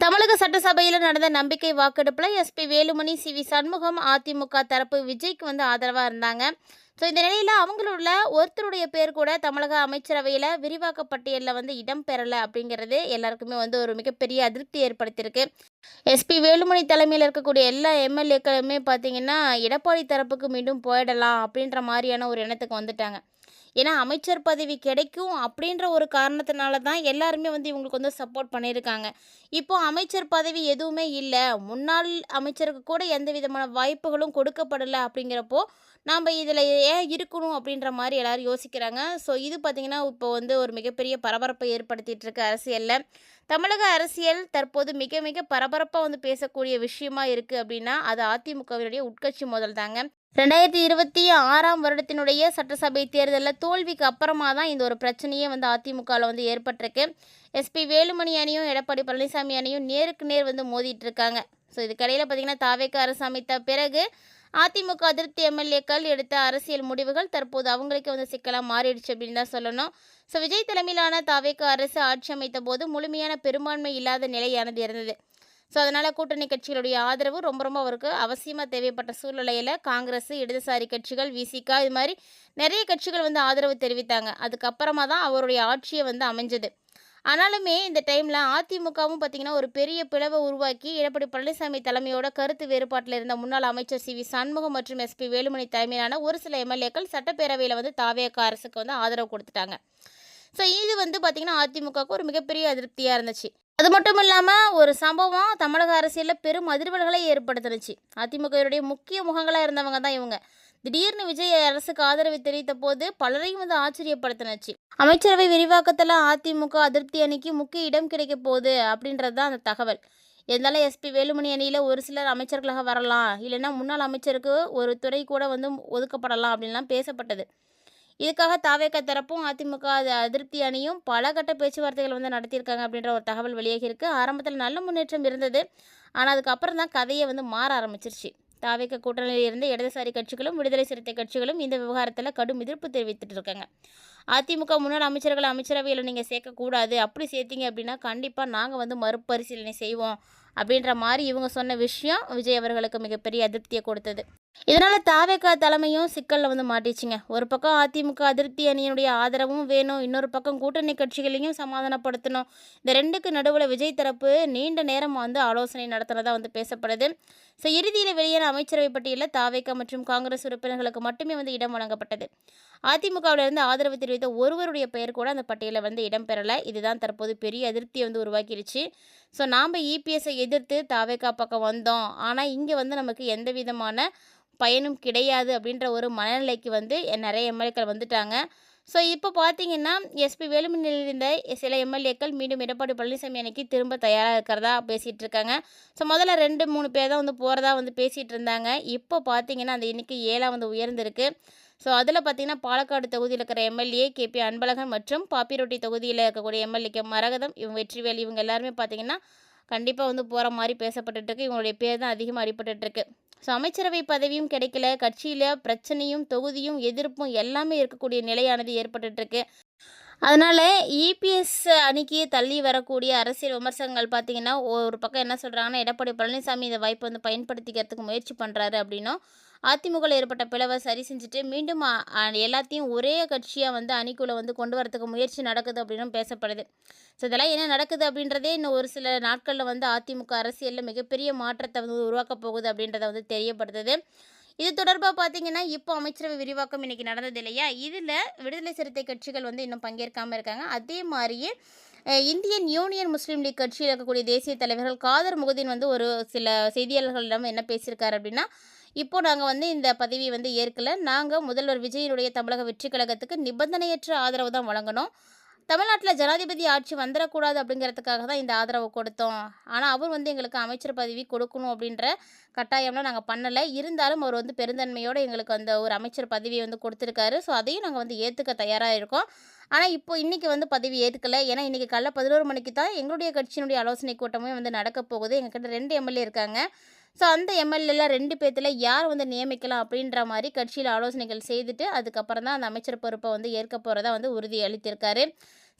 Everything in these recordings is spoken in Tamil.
தமிழக சட்டசபையில் நடந்த நம்பிக்கை வாக்கெடுப்பில் எஸ்பி வேலுமணி, சி.வி. சண்முகம் அதிமுக தரப்பு விஜய்க்கு ஆதரவாக இருந்தாங்க. ஸோ இந்த நிலையில் அவங்களோட ஒருத்தருடைய பேர் கூட தமிழக அமைச்சரவையில் விரிவாக்க பட்டியலில் இடம் பெறலை அப்படிங்கிறது எல்லாருக்குமே ஒரு மிகப்பெரிய அதிருப்தி ஏற்படுத்தியிருக்கு. எஸ்பி வேலுமணி தலைமையில் இருக்கக்கூடிய எல்லா எம்எல்ஏக்களுமே பார்த்தீங்கன்னா எடப்பாடி தரப்புக்கு மீண்டும் போயிடலாம் அப்படின்ற மாதிரியான ஒரு எண்ணத்துக்கு வந்துட்டாங்க. ஏன்னா அமைச்சர் பதவி கிடைக்கும் அப்படின்ற ஒரு காரணத்தினால தான் எல்லாருமே இவங்களுக்கு சப்போர்ட் பண்ணியிருக்காங்க. இப்போ அமைச்சர் பதவி எதுவுமே இல்லை, முன்னாள் அமைச்சருக்கு கூட எந்த விதமான வாய்ப்புகளும் கொடுக்கப்படலை அப்படிங்கிறப்போ நாம் இதில் ஏன் இருக்கணும் அப்படின்ற மாதிரி எல்லோரும் யோசிக்கிறாங்க. ஸோ இது பார்த்திங்கன்னா இப்போ ஒரு மிகப்பெரிய பரபரப்பை ஏற்படுத்திகிட்டு இருக்கு அரசியலில். தமிழக அரசியல் தற்போது மிக மிக பரபரப்பாக பேசக்கூடிய விஷயமா இருக்குது அப்படின்னா அது அதிமுகவினுடைய உட்கட்சி மோதல் தாங்க. 2026 வருடத்தினுடைய சட்டசபை தேர்தலில் தோல்விக்கு அப்புறமா தான் இந்த ஒரு பிரச்சனையே அதிமுகவில் ஏற்பட்டிருக்கு. எஸ்பி வேலுமணி அணியும் எடப்பாடி பழனிசாமி அணியும் நேருக்கு நேர் மோதிட்டு இருக்காங்க. ஸோ இதுக்கடையில் பார்த்திங்கன்னா தாவேக அரசு அமைத்த பிறகு அதிமுக அதிருப்தி எம்எல்ஏக்கள் எடுத்த அரசியல் முடிவுகள் தற்போது அவங்களுக்கு சிக்கலாக மாறிடுச்சு அப்படின்னு தான் சொல்லணும். ஸோ விஜய் தலைமையிலான தாவேக அரசு ஆட்சி அமைத்த போது முழுமையான பெரும்பான்மை இல்லாத நிலையானது இருந்தது. ஸோ அதனால் கூட்டணி கட்சிகளுடைய ஆதரவு ரொம்ப ரொம்ப அவருக்கு அவசியமாக தேவைப்பட்ட சூழ்நிலையில் காங்கிரஸ், இடதுசாரி கட்சிகள், விசிகா இது மாதிரி நிறைய கட்சிகள் ஆதரவு தெரிவித்தாங்க. அதுக்கப்புறமா தான் அவருடைய ஆட்சியை அமைஞ்சது. ஆனாலுமே இந்த டைமில் அதிமுகவும் பார்த்திங்கன்னா ஒரு பெரிய பிளவை உருவாக்கி எடப்பாடி பழனிசாமி தலைமையோட கருத்து வேறுபாட்டில் இருந்த முன்னாள் அமைச்சர் சி.வி. சண்முகம் மற்றும் எஸ்பி வேலுமணி தலைமையிலான ஒரு சில எம்எல்ஏக்கள் சட்டப்பேரவையில் தாவேக அரசுக்கு ஆதரவு கொடுத்துட்டாங்க. ஸோ இது பார்த்திங்கன்னா அதிமுகவுக்கு ஒரு மிகப்பெரிய அதிருப்தியாக இருந்துச்சு. அது மட்டும் இல்லாமல் ஒரு சம்பவம் தமிழக அரசியலில் பெரும் அதிர்வல்களை ஏற்படுத்துனுச்சு. அதிமுகவுடைய முக்கிய முகங்களாக இருந்தவங்க தான் இவங்க. திடீர்னு விஜய் அரசுக்கு ஆதரவு தெரிவித்த போது பலரையும் ஆச்சரியப்படுத்தினுச்சு. அமைச்சரவை விரிவாக்கத்தில் அதிமுக அதிருப்தி அணிக்கு முக்கிய இடம் கிடைக்க போகுது அப்படின்றது தான் அந்த தகவல். இருந்தாலும் எஸ்பி வேலுமணி அணியில் ஒரு சிலர் அமைச்சர்களாக வரலாம், இல்லைன்னா முன்னாள் அமைச்சருக்கு ஒரு துறை கூட ஒதுக்கப்படலாம் அப்படின்லாம் பேசப்பட்டது. இதுக்காக தாவேக தரப்பும் அதிமுக அதிருப்தி அணியும் பல கட்ட பேச்சுவார்த்தைகள் நடத்தியிருக்காங்க அப்படின்ற ஒரு தகவல் வெளியாகியிருக்கு. ஆரம்பத்தில் நல்ல முன்னேற்றம் இருந்தது, ஆனால் அதுக்கப்புறம் தான் கதையை மாற ஆரம்பிச்சிருச்சு. தாவேக கூட்டணியில் இருந்த இடதுசாரி கட்சிகளும் விடுதலை சிறுத்தை கட்சிகளும் இந்த விவகாரத்தில் கடும் எதிர்ப்பு தெரிவித்துட்டு இருக்காங்க. அதிமுக முன்னாள் அமைச்சர்களை அமைச்சரவையில் நீங்கள் சேர்க்கக்கூடாது, அப்படி சேர்த்தீங்க அப்படின்னா கண்டிப்பாக நாங்கள் மறுபரிசீலனை செய்வோம் அப்படின்ற மாதிரி இவங்க சொன்ன விஷயம் விஜய் அவர்களுக்கு மிகப்பெரிய அதிருப்தியை கொடுத்தது. இதனால் தாவேக தலைமையும் சிக்கலில் மாட்டிச்சுங்க. ஒரு பக்கம் அதிமுக அதிருப்தி அணியினுடைய ஆதரவும் வேணும், இன்னொரு பக்கம் கூட்டணி கட்சிகளையும் சமாதானப்படுத்தணும். இந்த ரெண்டுக்கு நடுவில் விஜய் தரப்பு நீண்ட நேரம் ஆலோசனை நடத்துனதாக பேசப்படுது. ஸோ இறுதியில் வெளியான அமைச்சரவை பட்டியலில் தாவேக மற்றும் காங்கிரஸ் உறுப்பினர்களுக்கு மட்டுமே இடம் வழங்கப்பட்டது. அதிமுகவிலிருந்து ஆதரவு தெரிவித்த ஒருவருடைய பெயர் கூட அந்த பட்டியலில் இடம் பெறலை. இதுதான் தற்போது பெரிய அதிருப்தியை உருவாக்கிடுச்சு. ஸோ நாம் இபிஎஸ்ஸை எதிர்த்து தாவேக பக்கம் வந்தோம், ஆனால் இங்கே நமக்கு எந்த விதமான பயனும் கிடையாது அப்படின்ற ஒரு மனநிலைக்கு நிறைய எம்எல்ஏக்கள் வந்துட்டாங்க. ஸோ இப்போ பார்த்தீங்கன்னா எஸ்பி வேலுமணியில் இருந்த சில எம்எல்ஏக்கள் மீண்டும் எடப்பாடி பழனிசாமி அன்னைக்கு திரும்ப தயாராக இருக்கிறதா பேசிகிட்டு இருக்காங்க. ஸோ முதல்ல 2-3 பேர் தான் போகிறதா பேசிகிட்டு இருந்தாங்க. இப்போ பார்த்தீங்கன்னா அந்த எண்ணிக்கை 7 உயர்ந்திருக்கு. ஸோ அதில் பார்த்திங்கன்னா பாலக்காடு தொகுதியில் இருக்கிற எம்எல்ஏ கேபி அன்பழகன் மற்றும் பாப்பிரோட்டி தொகுதியில் இருக்கக்கூடிய எம்எல்ஏ மரகதம், இவங்க வெற்றிவேல், இவங்க எல்லாருமே பார்த்திங்கன்னா கண்டிப்பாக போகிற மாதிரி பேசப்பட்டுருக்கு. இவங்களுடைய பேர் தான் அதிகமாக அடிபட்டுருக்கு. ஸோ அமைச்சரவை பதவியும் கிடைக்கல, கட்சியில் பிரச்சனையும் தொகுதியும் எதிர்ப்பும் எல்லாமே இருக்கக்கூடிய நிலையானது ஏற்பட்டுருக்கு. அதனால் இபிஎஸ் அணிக்கு தள்ளி வரக்கூடிய அரசியல் விமர்சனங்கள் பார்த்திங்கன்னா ஒரு பக்கம் என்ன சொல்கிறாங்கன்னா எடப்பாடி பழனிசாமி இந்த வாய்ப்பை பயன்படுத்திக்கிறதுக்கு முயற்சி பண்ணுறாரு அப்படின்னும், அதிமுகவில் ஏற்பட்ட பிளவை சரி செஞ்சுட்டு மீண்டும் எல்லாத்தையும் ஒரே கட்சியாக அணிக்குள்ளே கொண்டு வரதுக்கு முயற்சி நடக்குது அப்படின்னும் பேசப்படுது. ஸோ இதெல்லாம் என்ன நடக்குது அப்படின்றதே இன்னும் ஒரு சில நாட்களில் அதிமுக அரசியலில் மிகப்பெரிய மாற்றத்தை உருவாக்க போகுது அப்படின்றத தெரியப்படுத்துது. இது தொடர்பாக பார்த்தீங்கன்னா இப்போ அமைச்சரவை விரிவாக்கம் இன்றைக்கி நடந்தது இல்லையா, இதில் விடுதலை சிறுத்தை கட்சிகள் இன்னும் பங்கேற்காமல் இருக்காங்க. அதே மாதிரியே இந்தியன் யூனியன் முஸ்லீம் லீக் கட்சியில் இருக்கக்கூடிய தேசிய தலைவர்கள் காதர் முகதீன் ஒரு சில செய்தியாளர்களிடம் என்ன பேசியிருக்காரு அப்படின்னா, இப்போது நாங்கள் இந்த பதவி ஏற்கலை, நாங்கள் முதல்வர் விஜயனுடைய தமிழக வெற்றி கழகத்துக்கு நிபந்தனையற்ற ஆதரவு தான் வழங்கணும், தமிழ்நாட்டில் ஜனாதிபதி ஆட்சி வந்துடக்கூடாது அப்படிங்கிறதுக்காக தான் இந்த ஆதரவு கொடுத்தோம், ஆனால் அவர் எங்களுக்கு அமைச்சர் பதவி கொடுக்கணும் அப்படின்ற கட்டாயம்லாம் நாங்கள் பண்ணலை, இருந்தாலும் அவர் பெருந்தன்மையோடு எங்களுக்கு அந்த ஒரு அமைச்சர் பதவியை கொடுத்துருக்காரு. ஸோ அதையும் நாங்கள் ஏற்றுக்க தயாராக இருக்கோம். ஆனால் இப்போ இன்றைக்கி பதவி ஏற்கலை, ஏன்னா இன்றைக்கி காலைல 11 மணிக்கு தான் எங்களுடைய கட்சியினுடைய ஆலோசனை கூட்டமே நடக்க போகுது. எங்கள்கிட்ட 2 எம்எல்ஏ இருக்காங்க. ஸோ அந்த எம்எல்ஏல 2 பேத்துல யார் வந்து நியமிக்கலாம் அப்படின்ற மாரி கட்சியில ஆலோசனைகள் செய்துட்டு, அதுக்கப்புறம் தான் அந்த அமைச்சர் பொறுப்ப வந்து ஏற்க போறதா வந்து உறுதி அளித்திருக்காரு.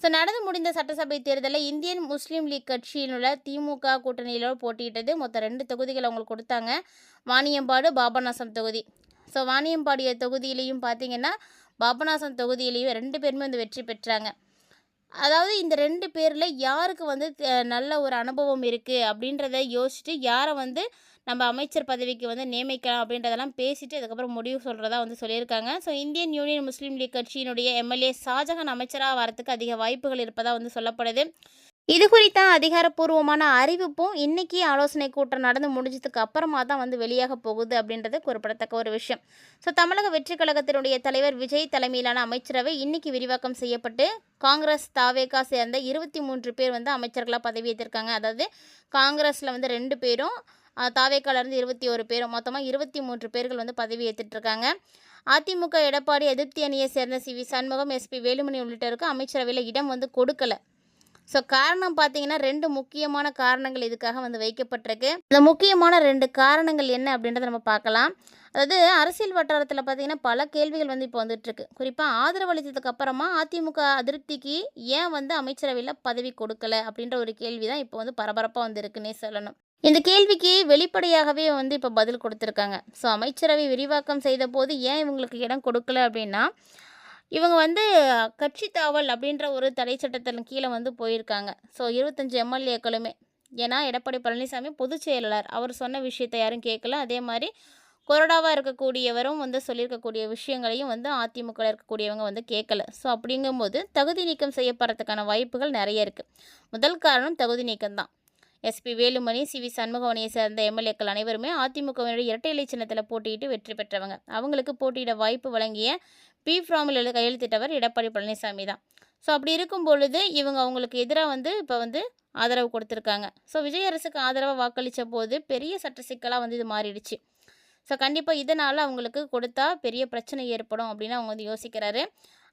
ஸோ நடந்து முடிந்த சட்டசபை தேர்தல்ல இந்தியன் முஸ்லீம் லீக் கட்சியினுள்ள திமுக கூட்டணியில போட்டியிட்டது. மொத்தம் 2 தொகுதிகள் அவங்களுக்கு குடுத்தாங்க. வாணியம்பாடு, பாபநாசம் தொகுதி. ஸோ வாணியம்பாடிய தொகுதியிலயும் பார்த்தீங்கன்னா, பாபநாசம் தொகுதியிலயும் 2 பேருமே வந்து வெற்றி பெற்றாங்க. அதாவது இந்த 2 பேர்ல யாருக்கு வந்து நல்ல ஒரு அனுபவம் இருக்கு அப்படின்றத யோசிச்சுட்டு, யார வந்து நம்ம அமைச்சர் பதவிக்கு வந்து நியமிக்கலாம் அப்படின்றதெல்லாம் பேசிட்டு, அதுக்கப்புறம் முடிவு சொல்றதா வந்து சொல்லியிருக்காங்க. ஸோ இந்தியன் யூனியன் முஸ்லீம் லீக் கட்சியினுடைய எம்எல்ஏ ஷாஜஹான் அமைச்சரா வரதுக்கு அதிக வாய்ப்புகள் இருப்பதா வந்து சொல்லப்படுது. இது குறித்த அதிகாரப்பூர்வமான அறிவிப்பும் இன்னைக்கு ஆலோசனை கூட்டம் நடந்து முடிஞ்சதுக்கு அப்புறமா தான் வந்து வெளியாக போகுது அப்படின்றது குறிப்பிடத்தக்க ஒரு விஷயம். ஸோ தமிழக வெற்றி கழகத்தினுடைய தலைவர் விஜய் தலைமையிலான அமைச்சரவை இன்னைக்கு விரிவாக்கம் செய்யப்பட்டு காங்கிரஸ் தாவேகா சேர்ந்த 23 பேர் வந்து அமைச்சர்களாக பதவியேற்றிருக்காங்க. அதாவது காங்கிரஸில் வந்து 2 பேரும் தாவேக்காலேருந்து 21 பேரும் மொத்தமாக 23 பேர்கள் வந்து பதவி ஏற்றுட்ருக்காங்க. அதிமுக எடப்பாடி அதிருப்தி அணியை சேர்ந்த சி.வி. சண்முகம், எஸ்.பி. வேலுமணி உள்ளிட்டோருக்கு அமைச்சரவையில் இடம் வந்து கொடுக்கல. ஸோ காரணம் பார்த்தீங்கன்னா 2 முக்கியமான காரணங்கள் இதுக்காக வந்து வைக்கப்பட்டிருக்கு. இந்த முக்கியமான 2 காரணங்கள் என்ன அப்படின்றத நம்ம பார்க்கலாம். அதாவது அரசியல் வட்டாரத்தில் பார்த்தீங்கன்னா பல கேள்விகள் வந்து இப்போ வந்துட்டுருக்கு. குறிப்பாக ஆதரவு அளித்ததுக்கு அப்புறமா அதிமுக அதிருப்திக்கு ஏன் வந்து அமைச்சரவையில் பதவி கொடுக்கல அப்படின்ற ஒரு கேள்வி தான் இப்போ வந்து பரபரப்பாக வந்து இருக்குன்னே சொல்லணும். இந்த கேள்விக்கு வெளிப்படையாகவே வந்து இப்போ பதில் கொடுத்துருக்காங்க. ஸோ அமைச்சரவை விரிவாக்கம் செய்த போது ஏன் இவங்களுக்கு இடம் கொடுக்கல அப்படின்னா, இவங்க வந்து கட்சி தாவல் அப்படின்ற ஒரு தடை சட்டத்தின் கீழே வந்து போயிருக்காங்க. ஸோ 25 எம்எல்ஏக்களுமே. ஏன்னா எடப்பாடி பழனிசாமி பொதுச் செயலாளர். அவர் சொன்ன விஷயத்தை யாரும் கேட்கல. அதே மாதிரி கொறடாவாக இருக்கக்கூடியவரும் வந்து சொல்லியிருக்கக்கூடிய விஷயங்களையும் வந்து அதிமுகவில் இருக்கக்கூடியவங்க வந்து கேட்கல. ஸோ அப்படிங்கும்போது தகுதி நீக்கம் செய்யப்படுறதுக்கான வாய்ப்புகள் நிறைய இருக்குது. முதல் காரணம் தகுதி நீக்கம் தான். எஸ்.பி. வேலுமணி, சி.வி. சண்முகவனையை சேர்ந்த எம்எல்ஏக்கள் அனைவருமே அதிமுகவினுடைய இரட்டை இலை சின்னத்தில் போட்டியிட்டு வெற்றி பெற்றவங்க. அவங்களுக்கு போட்டியிட வாய்ப்பு வழங்கிய ஃபார்மில் கையெழுத்திட்டவர் எடப்பாடி பழனிசாமி தான். ஸோ அப்படி இருக்கும் பொழுது இவங்க அவங்களுக்கு எதிராக வந்து இப்போ வந்து ஆதரவு கொடுத்துருக்காங்க. ஸோ விஜய் அரசுக்கு ஆதரவாக வாக்களித்த போது பெரிய சட்ட சிக்கலாக வந்து இது மாறிடுச்சு. ஸோ கண்டிப்பாக இதனால் அவங்களுக்கு கொடுத்தா பெரிய பிரச்சனை ஏற்படும் அப்படின்னு அவங்க வந்து யோசிக்கிறாரு.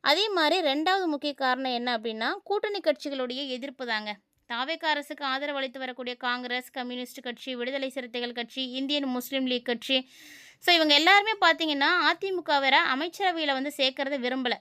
அதே மாதிரி 2வது முக்கிய காரணம் என்ன அப்படின்னா, கூட்டணி கட்சிகளுடைய எதிர்ப்பு தாங்க. தாவேகா அரசுக்கு ஆதரவு அளித்து வரக்கூடிய காங்கிரஸ், கம்யூனிஸ்ட் கட்சி, விடுதலை சிறுத்தைகள் கட்சி, இந்தியன் முஸ்லீம் லீக் கட்சி, ஸோ இவங்க எல்லாருமே பார்த்தீங்கன்னா அதிமுக வேற அமைச்சரவையில் வந்து சேர்க்கறத விரும்பலை.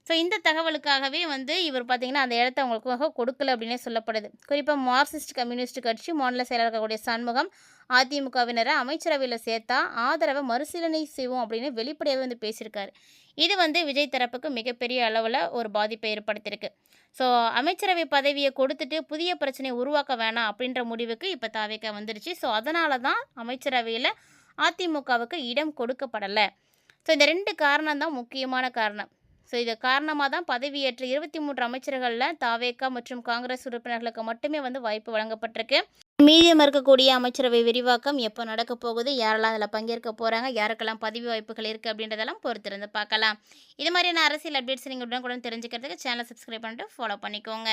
ஸோ இந்த தகவலுக்காகவே வந்து இவர் பார்த்தீங்கன்னா அந்த இடத்த அவங்களுக்காக கொடுக்கல அப்படின்னே சொல்லப்படுது. குறிப்பாக மார்க்சிஸ்ட் கம்யூனிஸ்ட் கட்சி மாநில செயலாளர் இருக்கக்கூடிய சண்முகம் அதிமுகவினரை அமைச்சரவையில் சேர்த்தா ஆதரவை மறுசீலனை செய்வோம் அப்படின்னு வெளிப்படையாகவே வந்து பேசியிருக்காரு. இது வந்து விஜய் தரப்புக்கு மிகப்பெரிய அளவில் ஒரு பாதிப்பை ஏற்படுத்தியிருக்கு. ஸோ அமைச்சரவை பதவியை கொடுத்துட்டு புதிய பிரச்சனையை உருவாக்க வேணாம் அப்படின்ற முடிவுக்கு இப்போ தாவேக்கா வந்துருச்சு. ஸோ அதனால தான் அமைச்சரவையில் அதிமுகவுக்கு இடம் கொடுக்கப்படலை. ஸோ இந்த 2 காரணம் தான் முக்கியமான காரணம். ஸோ இது காரணமாக தான் பதவியேற்ற 23 அமைச்சர்களில் தாவேகா மற்றும் காங்கிரஸ் உறுப்பினர்களுக்கு மட்டுமே வந்து வாய்ப்பு வழங்கப்பட்டிருக்கு. மீதியம் இருக்கக்கூடிய அமைச்சரவை விரிவாக்கம் எப்போ நடக்க போகுது, யாரெல்லாம் அதில் பங்கேற்க போகிறாங்க, யாருக்கெல்லாம் பதவி வாய்ப்புகள் இருக்குது அப்படின்றதெல்லாம் பொறுத்திருந்து பார்க்கலாம். இது மாதிரியான அரசியல் அப்டேட்ஸ் நீங்கள் உடனுக்குடன் தெரிஞ்சுக்கிறதுக்கு சேனலை சப்ஸ்கிரைப் பண்ணிட்டு ஃபாலோ பண்ணிக்கோங்க.